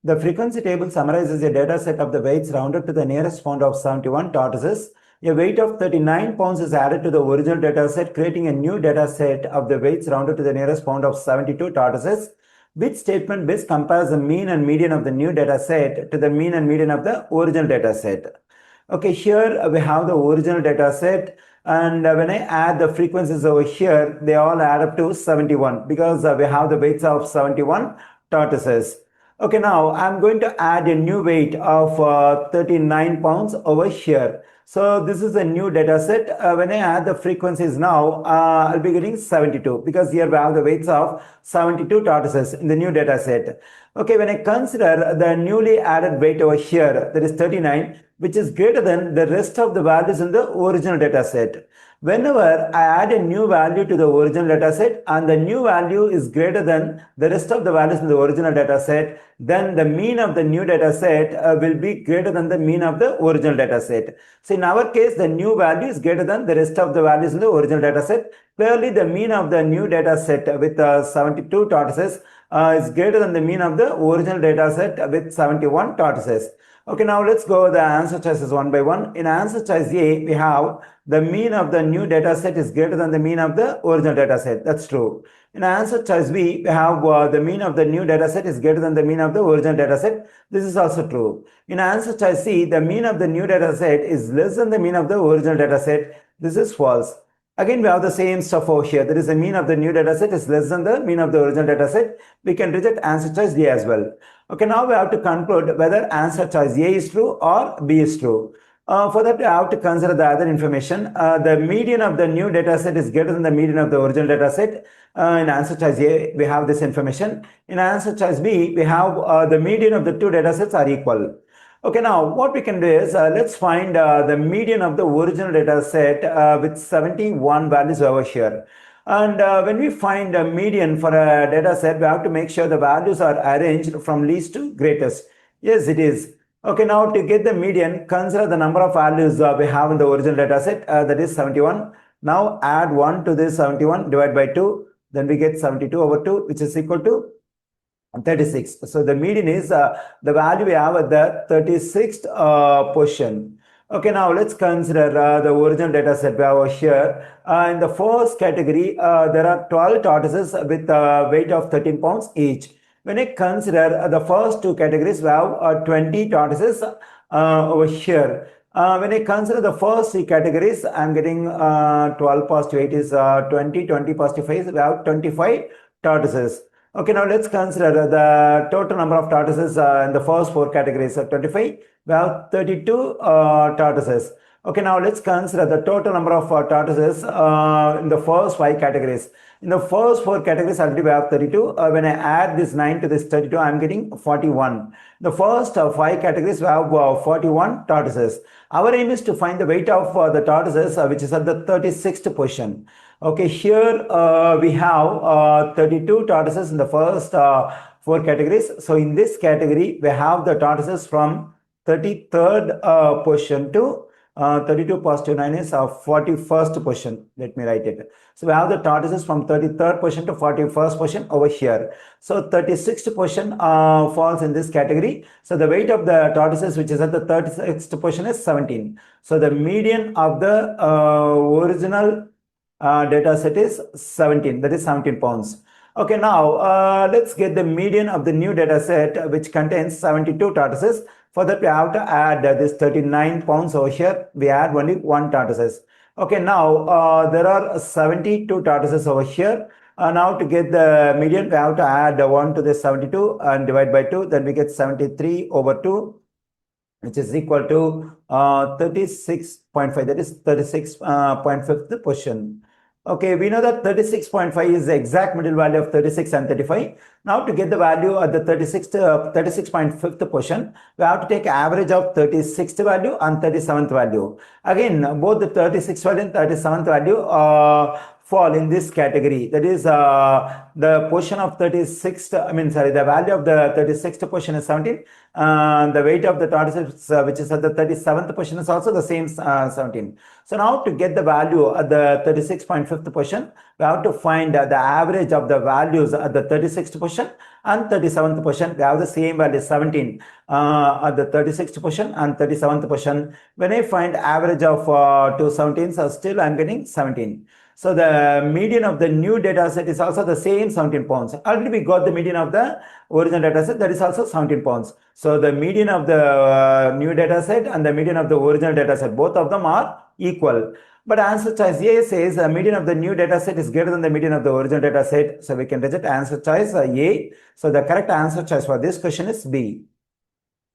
The frequency table summarizes a data set of the weights rounded to the nearest pound of 71 tortoises. A weight of 39 pounds is added to the original data set, creating a new data set of the weights rounded to the nearest pound of 72 tortoises. Which statement best compares the mean and median of the new data set to the mean and median of the original data set? Okay, here we have the original data set, and when I add the frequencies over here, they all add up to 71 because we have the weights of 71 tortoises. Okay, now I'm going to add a new weight of 39 pounds over here. So this is a new data set. When I add the frequencies now, I'll be getting 72 because here we have the weights of 72 tortoises in the new data set. Okay, when I consider the newly added weight over here, that is 39, which is greater than the rest of the values in the original data set. Whenever I add a new value to the original data set and the new value is greater than the rest of the values in the original data set, then the mean of the new data set will be greater than the mean of the original data set. So in our case, the new value is greater than the rest of the values in the original data set. Clearly, the mean of the new data set with 72 tortoises is greater than the mean of the original data set with 71 tortoises. Okay, now let's go the answer choices one by one. In answer choice A, we have the mean of the new data set is greater than the mean of the original data set. That's true. In answer choice B, we have the mean of the new data set is greater than the mean of the original data set. This is also true. In answer choice C, the mean of the new data set is less than the mean of the original data set. This is false. Again, we have the same stuff over here. That is the mean of the new data set is less than the mean of the original data set. We can reject answer choice D as well. Okay, now we have to conclude whether answer choice A is true or B is true. For that, we have to consider the other information. The median of the new data set is greater than the median of the original data set. In answer choice A, we have this information. In answer choice B, we have the median of the two data sets are equal. Okay, now what we can do is let's find the median of the original data set with 71 values over here. And when we find a median for a data set, we have to make sure the values are arranged from least to greatest. Yes, it is. Okay, now to get the median, consider the number of values we have in the original data set, that is 71. Now add 1 to this 71, divide by 2, then we get 72 over 2, which is equal to 36. So the median is the value we have at the 36th position. Okay, now let's consider the original data set we have over here. In the first category, there are 12 tortoises with a weight of 13 pounds each. When I consider the first two categories, we have 20 tortoises over here. When I consider the first three categories, I'm getting 12 positive 8 is 20, 20 positive 5 is we have 25 tortoises. Okay, now let's consider the total number of tortoises in the first four categories of 25. We have 32 tortoises. Okay, now let's consider the total number of tortoises in the first five categories. In the first four categories, already we have 32. When I add this 9 to this 32, I'm getting 41. The first five categories, we have 41 tortoises. Our aim is to find the weight of the tortoises, which is at the 36th position. Okay, here we have 32 tortoises in the first four categories. So in this category, we have the tortoises from 33rd position to 32 positive 9 is 41st position. Let me write it. So we have the tortoises from 33rd position to 41st position over here. So 36th position falls in this category. So the weight of the tortoises, which is at the 36th position, is 17. So the median of the original data set is 17, that is 17 pounds. Okay, now let's get the median of the new data set, which contains 72 tortoises. For that, we have to add this 39 pounds over here. We add only one tortoises. Okay, now there are 72 tortoises over here. Now to get the median, we have to add 1 to this 72 and divide by 2. Then we get 73 over 2, which is equal to 36.5. That is 36.5th position. Okay, we know that 36.5 is the exact middle value of 36 and 35. Now to get the value at the 36.5th position, we have to take average of 36th value and 37th value. Again, both the 36th value and 37th value fall in this category. That is the portion of 36th, the value of the 36th portion is 17. The weight of the tortoise, which is at the 37th portion, is also the same 17. So now to get the value at the 36.5th portion, we have to find the average of the values at the 36th portion and 37th portion. We have the same value 17 at the 36th portion and 37th portion. When I find average of two 17s, still I'm getting 17. So the median of the new data set is also the same 17 pounds. Already we got the median of the original data set, that is also 17 pounds. So the median of the new data set and the median of the original data set, both of them are equal. But answer choice A says the median of the new data set is greater than the median of the original data set. So we can reject answer choice A. So the correct answer choice for this question is B.